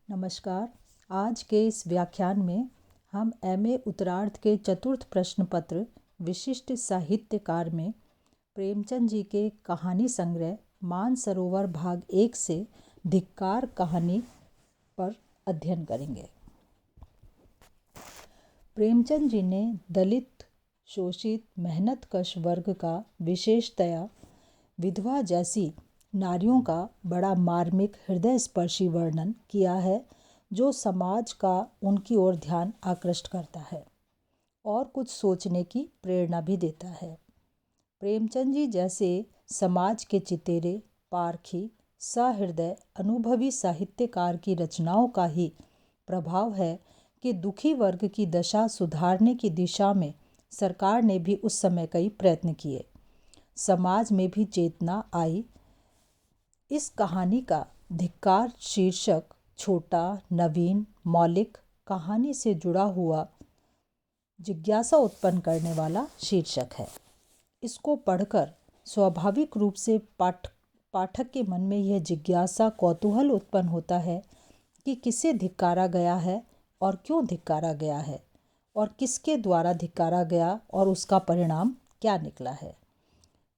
नमस्कार। आज के इस व्याख्यान में हम एमए उत्तरार्ध के चतुर्थ प्रश्न पत्र विशिष्ट साहित्यकार में प्रेमचंद जी के कहानी संग्रह मानसरोवर भाग 1 से धिक्कार कहानी पर अध्ययन करेंगे। प्रेमचंद जी ने दलित, शोषित, मेहनतकश वर्ग का, विशेषतया विधवा जैसी नारियों का बड़ा मार्मिक हृदय स्पर्शी वर्णन किया है, जो समाज का उनकी ओर ध्यान आकृष्ट करता है और कुछ सोचने की प्रेरणा भी देता है। प्रेमचंद जी जैसे समाज के चितेरे, पारखी, सहृदय, अनुभवी साहित्यकार की रचनाओं का ही प्रभाव है कि दुखी वर्ग की दशा सुधारने की दिशा में सरकार ने भी उस समय कई प्रयत्न किए। समाज में भी चेतना आई। इस कहानी का धिक्कार शीर्षक छोटा, नवीन, मौलिक, कहानी से जुड़ा हुआ, जिज्ञासा उत्पन्न करने वाला शीर्षक है। इसको पढ़कर स्वाभाविक रूप से पाठक के मन में यह जिज्ञासा, कौतूहल उत्पन्न होता है कि किसे धिक्कारा गया है और क्यों धिक्कारा गया है और किसके द्वारा धिक्कारा गया और उसका परिणाम क्या निकला है।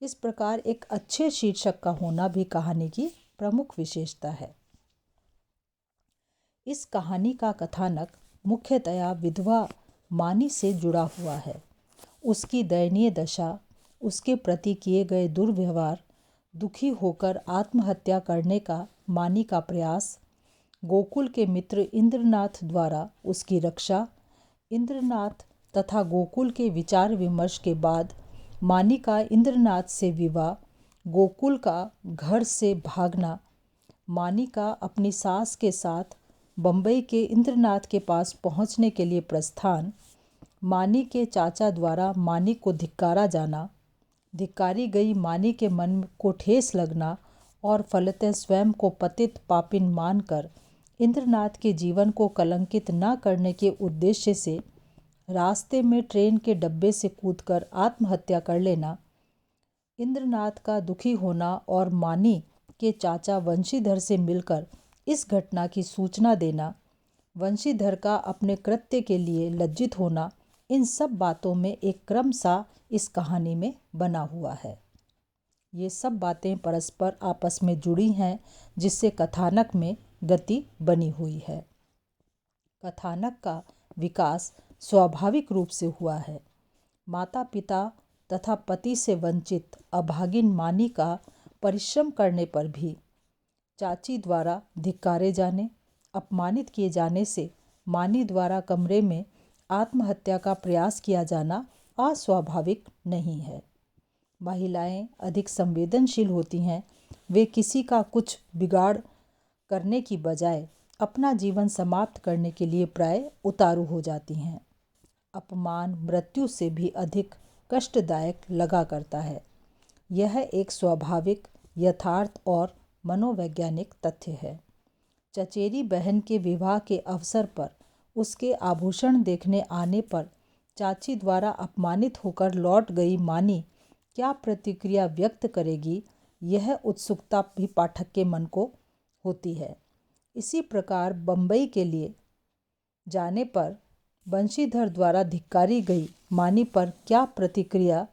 इस प्रकार एक अच्छे शीर्षक का होना भी कहानी की प्रमुख विशेषता है। इस कहानी का कथानक मुख्यतया विधवा मानी से जुड़ा हुआ है। उसकी दयनीय दशा, उसके प्रति किए गए दुर्व्यवहार, दुखी होकर आत्महत्या करने का मानी का प्रयास, गोकुल के मित्र इंद्रनाथ द्वारा उसकी रक्षा, इंद्रनाथ तथा गोकुल के विचार विमर्श के बाद मानी का इंद्रनाथ से विवाह, गोकुल का घर से भागना, मानी का अपनी सास के साथ बम्बई के इंद्रनाथ के पास पहुंचने के लिए प्रस्थान, मानी के चाचा द्वारा मानी को धिक्कारा जाना, धिक्कारी गई मानी के मन को ठेस लगना और फलतः स्वयं को पतित पापिन मानकर इंद्रनाथ के जीवन को कलंकित न करने के उद्देश्य से रास्ते में ट्रेन के डब्बे से कूदकर आत्महत्या कर लेना, इंद्रनाथ का दुखी होना और मानी के चाचा वंशीधर से मिलकर इस घटना की सूचना देना, वंशीधर का अपने कृत्य के लिए लज्जित होना, इन सब बातों में एक क्रम सा इस कहानी में बना हुआ है। ये सब बातें परस्पर आपस में जुड़ी हैं, जिससे कथानक में गति बनी हुई है। कथानक का विकास स्वाभाविक रूप से हुआ है। माता पिता तथा पति से वंचित अभागिन मानी का परिश्रम करने पर भी चाची द्वारा धिक्कारे जाने, अपमानित किए जाने से मानी द्वारा कमरे में आत्महत्या का प्रयास किया जाना अस्वाभाविक नहीं है। महिलाएं अधिक संवेदनशील होती हैं। वे किसी का कुछ बिगाड़ करने की बजाय अपना जीवन समाप्त करने के लिए प्राय उतारू हो जाती हैं। अपमान मृत्यु से भी अधिक कष्टदायक लगा करता है। यह एक स्वाभाविक, यथार्थ और मनोवैज्ञानिक तथ्य है। चचेरी बहन के विवाह के अवसर पर उसके आभूषण देखने आने पर चाची द्वारा अपमानित होकर लौट गई मानी क्या प्रतिक्रिया व्यक्त करेगी, यह उत्सुकता भी पाठक के मन को होती है। इसी प्रकार बम्बई के लिए जाने पर वंशीधर द्वारा धिक्कारी गई मानी पर क्या प्रतिक्रिया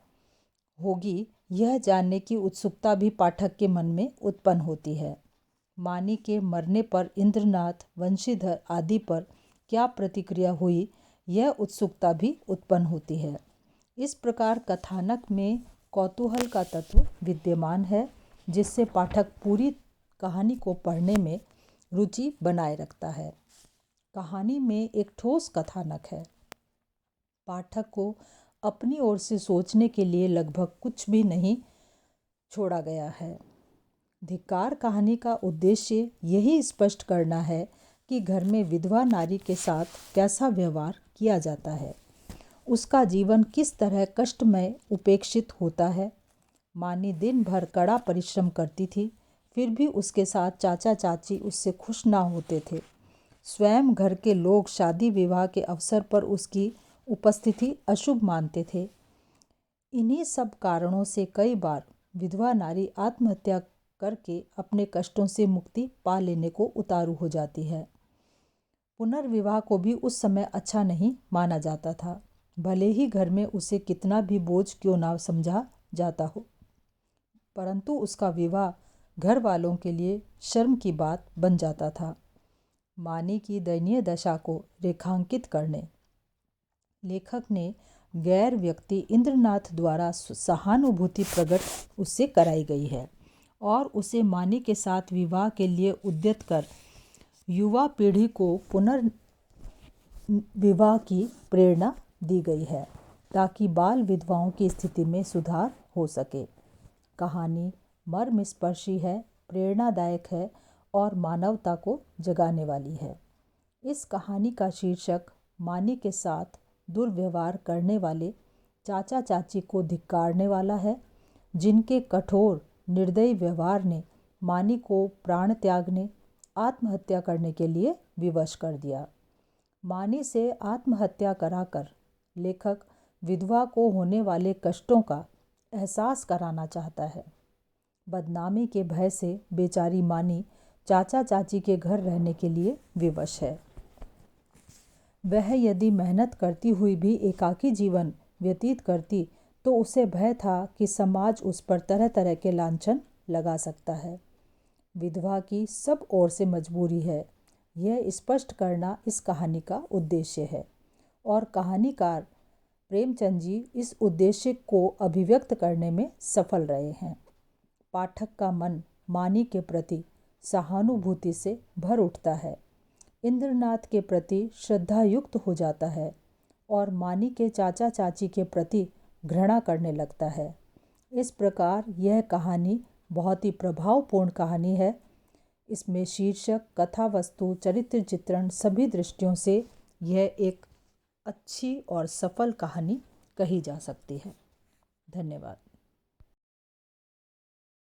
होगी, यह जानने की उत्सुकता भी पाठक के मन में उत्पन्न होती है। मानी के मरने पर इंद्रनाथ, वंशीधर आदि पर क्या प्रतिक्रिया हुई, यह उत्सुकता भी उत्पन्न होती है। इस प्रकार कथानक में कौतूहल का तत्व विद्यमान है, जिससे पाठक पूरी कहानी को पढ़ने में रुचि बनाए रखता है। कहानी में एक ठोस कथानक है। पाठक को अपनी ओर से सोचने के लिए लगभग कुछ भी नहीं छोड़ा गया है। धिक्कार कहानी का उद्देश्य यही स्पष्ट करना है कि घर में विधवा नारी के साथ कैसा व्यवहार किया जाता है, उसका जीवन किस तरह कष्टमय उपेक्षित होता है। मानी दिन भर कड़ा परिश्रम करती थी, फिर भी उसके साथ चाचा चाची उससे खुश ना होते थे। स्वयं घर के लोग शादी विवाह के अवसर पर उसकी उपस्थिति अशुभ मानते थे। इन्हीं सब कारणों से कई बार विधवा नारी आत्महत्या करके अपने कष्टों से मुक्ति पा लेने को उतारू हो जाती है। पुनर्विवाह को भी उस समय अच्छा नहीं माना जाता था, भले ही घर में उसे कितना भी बोझ क्यों ना समझा जाता हो, परंतु उसका विवाह घर वालों के लिए शर्म की बात बन जाता था। मानी की दयनीय दशा को रेखांकित करने लेखक ने गैर व्यक्ति इंद्रनाथ द्वारा सहानुभूति प्रकट उससे कराई गई है और उसे मानी के साथ विवाह के लिए उद्यत कर युवा पीढ़ी को पुनर्विवाह की प्रेरणा दी गई है ताकि बाल विधवाओं की स्थिति में सुधार हो सके। कहानी मर्मस्पर्शी है, प्रेरणादायक है और मानवता को जगाने वाली है। इस कहानी का शीर्षक मानी के साथ दुर्व्यवहार करने वाले चाचा चाची को धिक्कारने वाला है, जिनके कठोर निर्दयी व्यवहार ने मानी को प्राण त्यागने, आत्महत्या करने के लिए विवश कर दिया। मानी से आत्महत्या कराकर लेखक विधवा को होने वाले कष्टों का एहसास कराना चाहता है। बदनामी के भय से बेचारी मानी चाचा चाची के घर रहने के लिए विवश है। वह यदि मेहनत करती हुई भी एकाकी जीवन व्यतीत करती तो उसे भय था कि समाज उस पर तरह तरह के लांछन लगा सकता है। विधवा की सब ओर से मजबूरी है, यह स्पष्ट करना इस कहानी का उद्देश्य है और कहानीकार प्रेमचंद जी इस उद्देश्य को अभिव्यक्त करने में सफल रहे हैं। पाठक का मन मानी के प्रति सहानुभूति से भर उठता है, इंद्रनाथ के प्रति श्रद्धायुक्त हो जाता है और मानी के चाचा चाची के प्रति घृणा करने लगता है। इस प्रकार यह कहानी बहुत ही प्रभावपूर्ण कहानी है। इसमें शीर्षक, कथा वस्तु, चरित्र चित्रण सभी दृष्टियों से यह एक अच्छी और सफल कहानी कही जा सकती है। धन्यवाद।